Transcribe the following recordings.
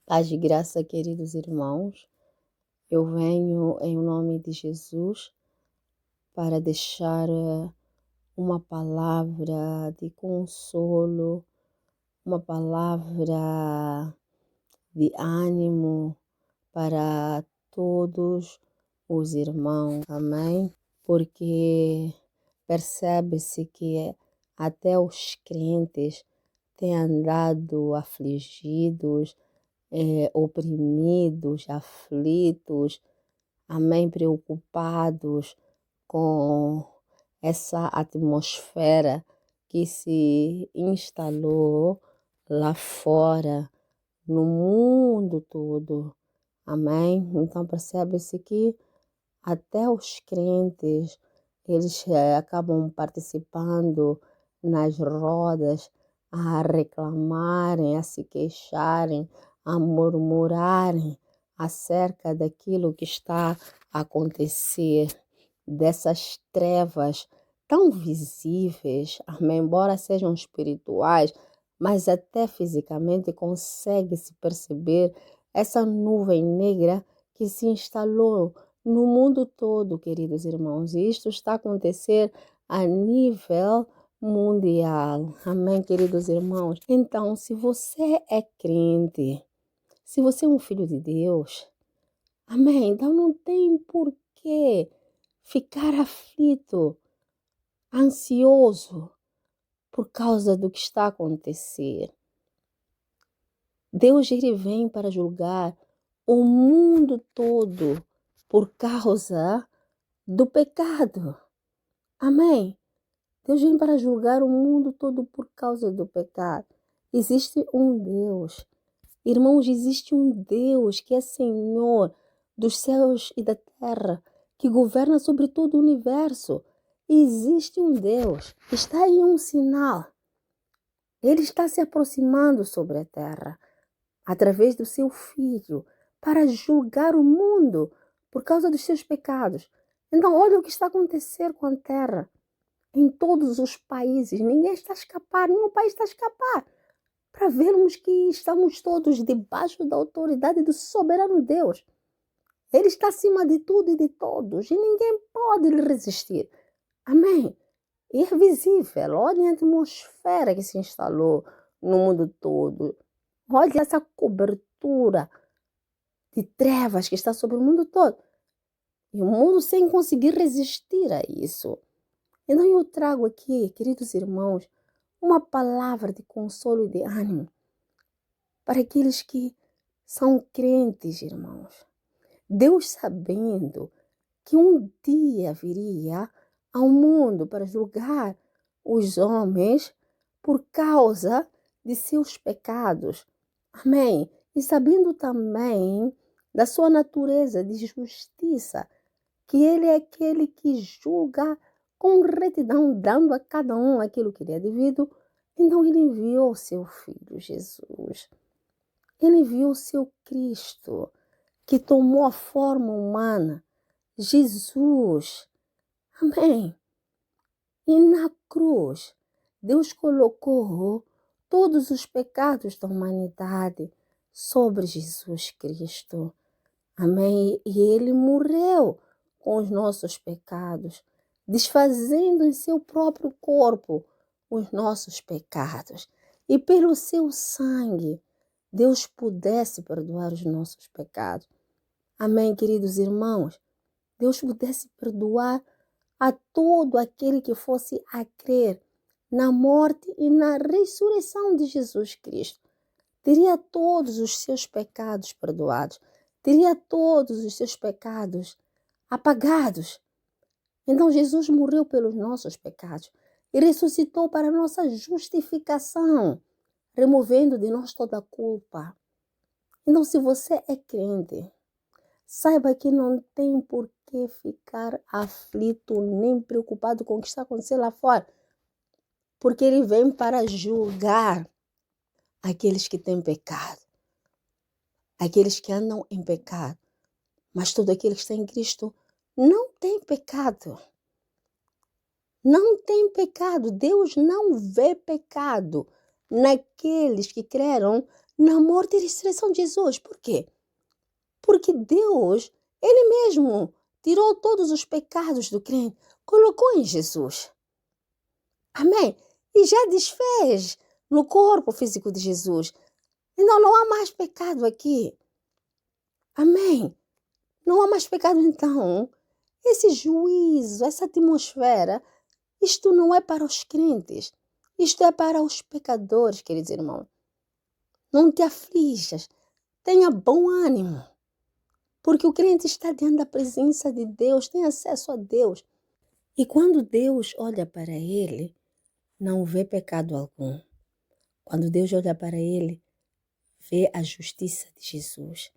Paz e graça, queridos irmãos. Eu venho em nome de Jesus para deixar uma palavra de consolo, uma palavra de ânimo para todos os irmãos. Amém? Porque percebe-se que até os crentes têm andado afligidos, oprimidos, aflitos, amém, preocupados com essa atmosfera que se instalou lá fora, no mundo todo, amém? Então percebe-se que até os crentes, eles acabam participando nas rodas, a reclamarem, a se queixarem, a murmurarem acerca daquilo que está a acontecer, dessas trevas tão visíveis, amém? Embora sejam espirituais, mas até fisicamente consegue-se perceber essa nuvem negra que se instalou no mundo todo, queridos irmãos. E isto está a acontecer a nível mundial. Amém, queridos irmãos? Então, se você é crente, se você é um filho de Deus, amém, então não tem por que ficar aflito, ansioso por causa do que está a acontecer. Deus, ele vem para julgar o mundo todo por causa do pecado. Amém? Deus vem para julgar o mundo todo por causa do pecado. Existe um Deus. Irmãos, existe um Deus que é Senhor dos céus e da terra, que governa sobre todo o universo. Existe um Deus. Está aí um sinal. Ele está se aproximando sobre a terra, através do seu Filho, para julgar o mundo por causa dos seus pecados. Então, olha o que está acontecendo com a terra. Em todos os países, ninguém está a escapar, nenhum país está a escapar. Para vermos que estamos todos debaixo da autoridade do soberano Deus. Ele está acima de tudo e de todos, e ninguém pode lhe resistir. Amém? E é visível, olhem a atmosfera que se instalou no mundo todo. Olha essa cobertura de trevas que está sobre o mundo todo. E o mundo sem conseguir resistir a isso. Então eu trago aqui, queridos irmãos, uma palavra de consolo e de ânimo para aqueles que são crentes, irmãos. Deus, sabendo que um dia viria ao mundo para julgar os homens por causa de seus pecados. Amém? E sabendo também da sua natureza de justiça, que ele é aquele que julga com retidão, dando a cada um aquilo que lhe é devido. Então ele enviou o seu Filho Jesus. Ele enviou o seu Cristo, que tomou a forma humana. Jesus. Amém. E na cruz, Deus colocou todos os pecados da humanidade sobre Jesus Cristo. Amém. E ele morreu com os nossos pecados, desfazendo em seu próprio corpo os nossos pecados. E pelo seu sangue, Deus pudesse perdoar os nossos pecados. Amém, queridos irmãos? Deus pudesse perdoar a todo aquele que fosse a crer na morte e na ressurreição de Jesus Cristo. Teria todos os seus pecados perdoados. Teria todos os seus pecados apagados. Então Jesus morreu pelos nossos pecados e ressuscitou para nossa justificação, removendo de nós toda a culpa. Então, se você é crente, saiba que não tem por que ficar aflito nem preocupado com o que está acontecendo lá fora, porque ele vem para julgar aqueles que têm pecado, aqueles que andam em pecado. Mas todo aquele que está em Cristo não tem pecado. Não tem pecado. Deus não vê pecado naqueles que creram na morte e ressurreição de Jesus. Por quê? Porque Deus, Ele mesmo, tirou todos os pecados do crente, colocou em Jesus. Amém? E já desfez no corpo físico de Jesus. Então não há mais pecado aqui. Amém? Não há mais pecado então. Esse juízo, essa atmosfera, isto não é para os crentes. Isto é para os pecadores, queridos irmãos. Não te aflijas. Tenha bom ânimo. Porque o crente está diante da presença de Deus, tem acesso a Deus. E quando Deus olha para ele, não vê pecado algum. Quando Deus olha para ele, vê a justiça de Jesus.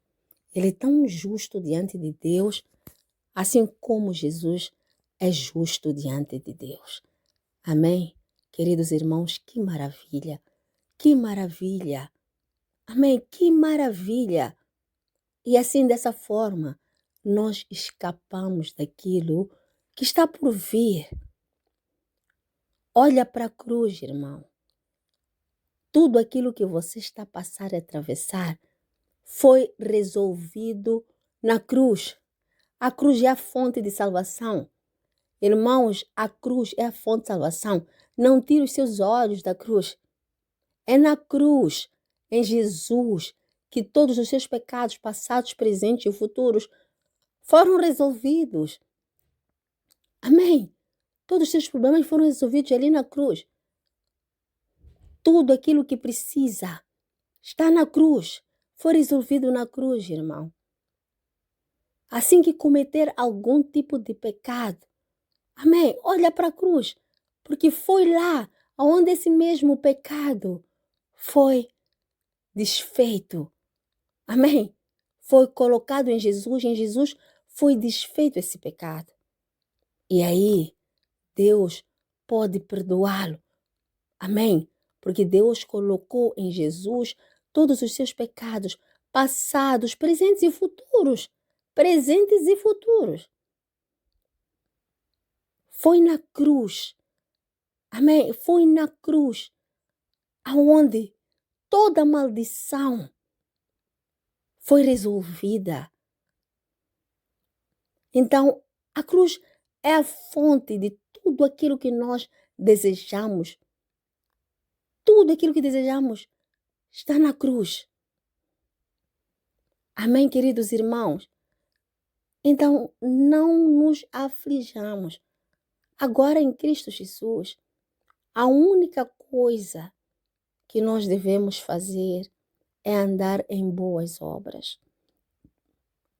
Ele é tão justo diante de Deus, assim como Jesus é justo diante de Deus. Amém? Queridos irmãos, que maravilha! Que maravilha! Amém? Que maravilha! E assim, dessa forma, nós escapamos daquilo que está por vir. Olha para a cruz, irmão. Tudo aquilo que você está a passar e atravessar foi resolvido na cruz. A cruz é a fonte de salvação. Irmãos, a cruz é a fonte de salvação. Não tire os seus olhos da cruz. É na cruz, em Jesus, que todos os seus pecados, passados, presentes e futuros, foram resolvidos. Amém? Todos os seus problemas foram resolvidos ali na cruz. Tudo aquilo que precisa está na cruz. Foi resolvido na cruz, irmão. Assim que cometer algum tipo de pecado, amém? Olha para a cruz, porque foi lá onde esse mesmo pecado foi desfeito. Amém? Foi colocado em Jesus foi desfeito esse pecado. E aí, Deus pode perdoá-lo. Amém? Porque Deus colocou em Jesus todos os seus pecados, passados, presentes e futuros. Presentes e futuros. Foi na cruz. Amém? Foi na cruz aonde toda maldição foi resolvida. Então, a cruz é a fonte de tudo aquilo que nós desejamos. Tudo aquilo que desejamos está na cruz. Amém, queridos irmãos? Então, não nos aflijamos. Agora, em Cristo Jesus, a única coisa que nós devemos fazer é andar em boas obras.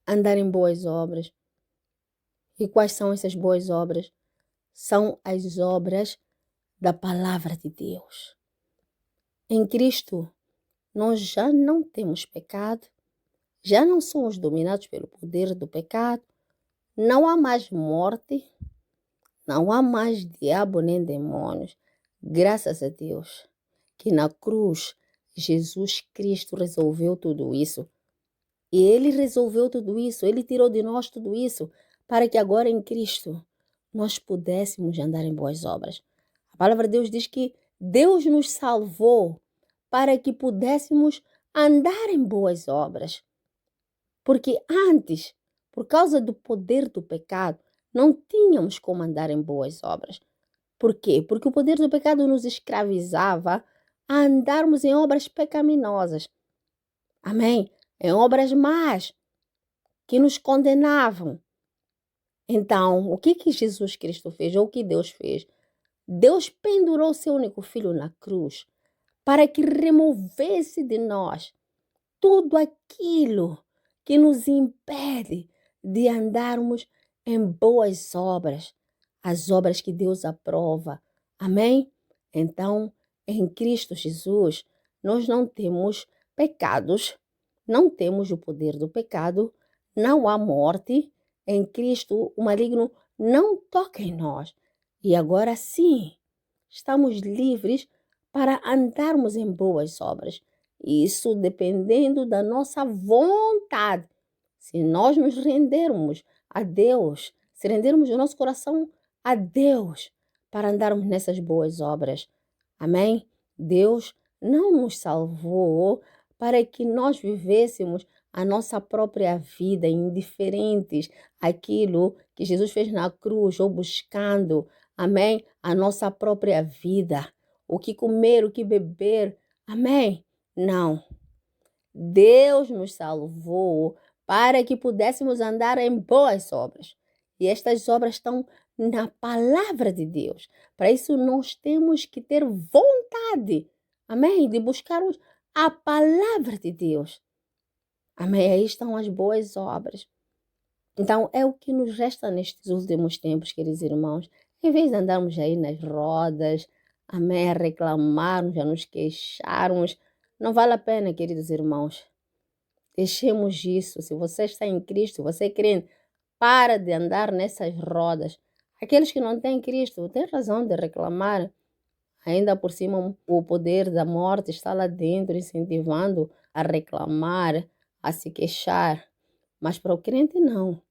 Andar em boas obras. E quais são essas boas obras? São as obras da palavra de Deus. Em Cristo, nós já não temos pecado, já não somos dominados pelo poder do pecado, não há mais morte, não há mais diabo nem demônios. Graças a Deus que na cruz Jesus Cristo resolveu tudo isso. E Ele resolveu tudo isso, Ele tirou de nós tudo isso, para que agora em Cristo nós pudéssemos andar em boas obras. A palavra de Deus diz que Deus nos salvou para que pudéssemos andar em boas obras. Porque antes, por causa do poder do pecado, não tínhamos como andar em boas obras. Por quê? Porque o poder do pecado nos escravizava a andarmos em obras pecaminosas. Amém? Em obras más, que nos condenavam. Então, o que Jesus Cristo fez, ou o que Deus fez? Deus pendurou seu único filho na cruz para que removesse de nós tudo aquilo que nos impede de andarmos em boas obras, as obras que Deus aprova. Amém? Então, em Cristo Jesus, nós não temos pecados, não temos o poder do pecado, não há morte. Em Cristo, o maligno não toca em nós. E agora sim, estamos livres para andarmos em boas obras. Isso dependendo da nossa vontade. Se nós nos rendermos a Deus, se rendermos o nosso coração a Deus para andarmos nessas boas obras. Amém? Deus não nos salvou para que nós vivêssemos a nossa própria vida, indiferentes àquilo que Jesus fez na cruz, ou buscando, amém, a nossa própria vida, o que comer, o que beber, amém? Não. Deus nos salvou para que pudéssemos andar em boas obras. E estas obras estão na palavra de Deus. Para isso, nós temos que ter vontade, amém, de buscarmos a palavra de Deus. Amém? Aí estão as boas obras. Então, é o que nos resta nestes últimos tempos, queridos irmãos. Em vez de andarmos aí nas rodas, amém, a reclamarmos, a nos queixarmos, não vale a pena, queridos irmãos. Deixemos isso. Se você está em Cristo, você é crente, para de andar nessas rodas. Aqueles que não têm Cristo têm razão de reclamar. Ainda por cima, o poder da morte está lá dentro, incentivando a reclamar, a se queixar. Mas para o crente, não.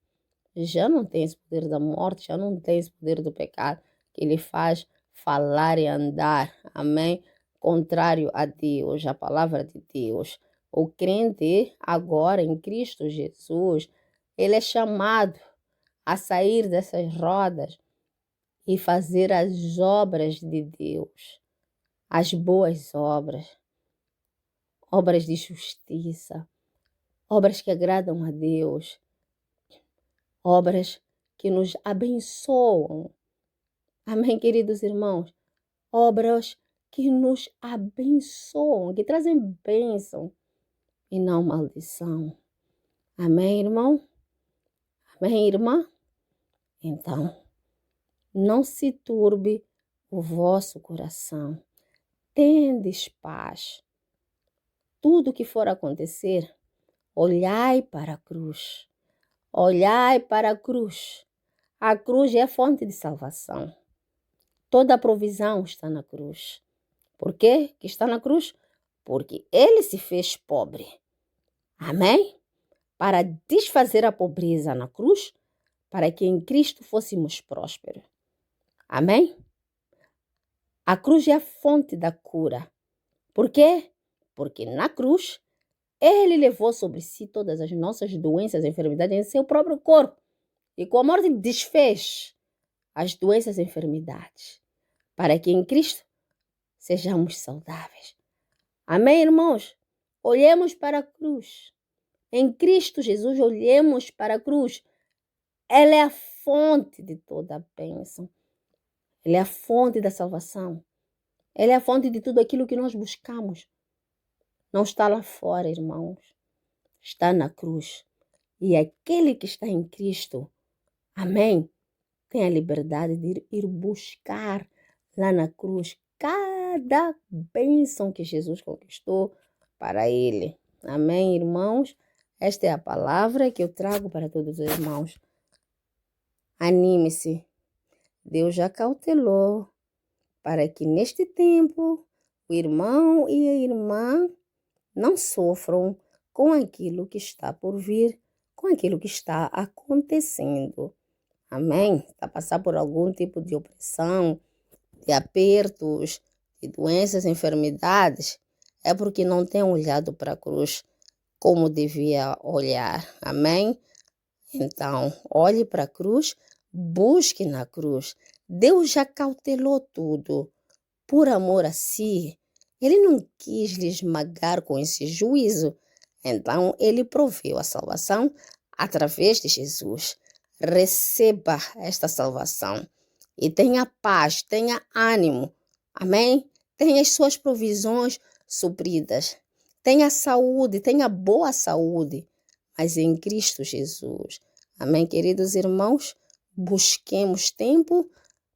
Já não tem esse poder da morte, já não tem esse poder do pecado, que ele faz falar e andar. Amém? Contrário a Deus, a palavra de Deus. O crente, agora em Cristo Jesus, ele é chamado a sair dessas rodas e fazer as obras de Deus, as boas obras, obras de justiça, obras que agradam a Deus, obras que nos abençoam. Amém, queridos irmãos? Obras que nos abençoam, que trazem bênção e não maldição. Amém, irmão? Amém, irmã? Então, não se turbe o vosso coração. Tendes paz. Tudo que for acontecer, olhai para a cruz. Olhai para a cruz. A cruz é a fonte de salvação. Toda a provisão está na cruz. Por quê que está na cruz? Porque ele se fez pobre. Amém? Para desfazer a pobreza na cruz, para que em Cristo fôssemos prósperos. Amém? A cruz é a fonte da cura. Por quê? Porque na cruz, ele levou sobre si todas as nossas doenças e enfermidades em seu próprio corpo. E com a morte desfez as doenças e enfermidades, para que em Cristo sejamos saudáveis. Amém, irmãos? Olhemos para a cruz. Em Cristo Jesus, olhemos para a cruz. Ela é a fonte de toda a bênção. Ela é a fonte da salvação. Ela é a fonte de tudo aquilo que nós buscamos. Não está lá fora, irmãos. Está na cruz. E aquele que está em Cristo, amém, tem a liberdade de ir buscar lá na cruz cada bênção que Jesus conquistou para ele. Amém, irmãos? Esta é a palavra que eu trago para todos os irmãos. Anime-se. Deus já cautelou para que neste tempo o irmão e a irmã não sofram com aquilo que está por vir, com aquilo que está acontecendo. Amém? Está a passar por algum tipo de opressão, de apertos, de doenças, enfermidades, é porque não tem olhado para a cruz como devia olhar. Amém? Então, olhe para a cruz, busque na cruz. Deus já cautelou tudo. Por amor a si, ele não quis lhe esmagar com esse juízo. Então, ele proveu a salvação através de Jesus. Receba esta salvação e tenha paz, tenha ânimo. Amém? Tenha as suas provisões supridas. Tenha saúde, tenha boa saúde, mas em Cristo Jesus. Amém, queridos irmãos? Busquemos tempo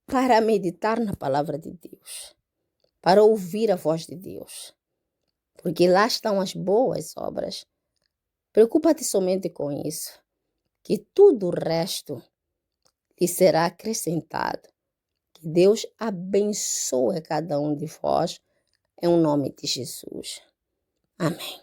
para meditar na palavra de Deus, para ouvir a voz de Deus, porque lá estão as boas obras. Preocupa-te somente com isso, que tudo o resto lhe será acrescentado. Que Deus abençoe cada um de vós, em nome de Jesus. Amém.